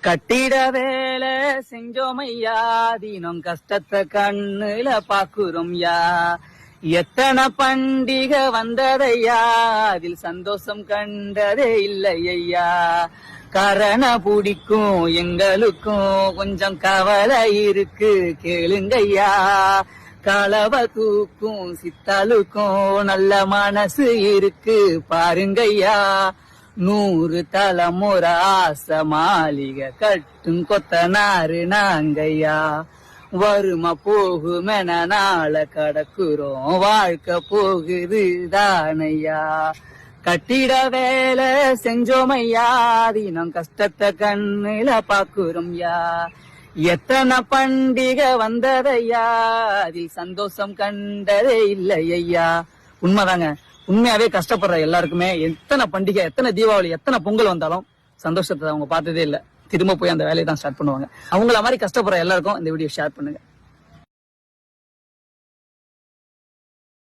கட்டிட வேலை செஞ்சோமையா, தினம் கஷ்டத்தை கண்ணுல பாக்குறோம் யா. எத்தனை பண்டிகை வந்ததையா, அதில் சந்தோஷம் கண்டதே இல்லையா. கரண பிடிக்கும் எங்களுக்கும் கொஞ்சம் கவலை இருக்கு கேளுங்கய்யா. களவ தூக்கும் சித்தாளுக்கும் நல்ல மனசு இருக்கு பாருங்கய்யா. 100 தலைமுறை ஆசை மாளிகை கட்டும் கொத்தனாரு நாங்கய்யா. வருமா போகுமென நாள கடக்குறோம், வாழ்க்கை போகுது தானையா. கட்டிட வேலை செஞ்சோமையா, தினம் கஷ்டத்தை கண்ணுல பாக்குறோம் யா. எத்தனை பண்டிகை வந்ததையா, அதில் சந்தோஷம் கண்டதே இல்லையா. உண்மைதாங்க, உண்மையாவே கஷ்டப்படுற எல்லாருக்குமே எத்தனை பண்டிகை, எத்தனை தீபாவளி, எத்தனை பொங்கல் வந்தாலும் சந்தோஷத்தை அவங்க பார்த்ததே இல்லை. திரும்ப போய் அந்த வேலையை தான் ஸ்டார்ட் பண்ணுவாங்க. அவங்கள மாதிரி கஷ்டப்படுற எல்லாருக்கும் இந்த வீடியோ ஷேர் பண்ணுங்க.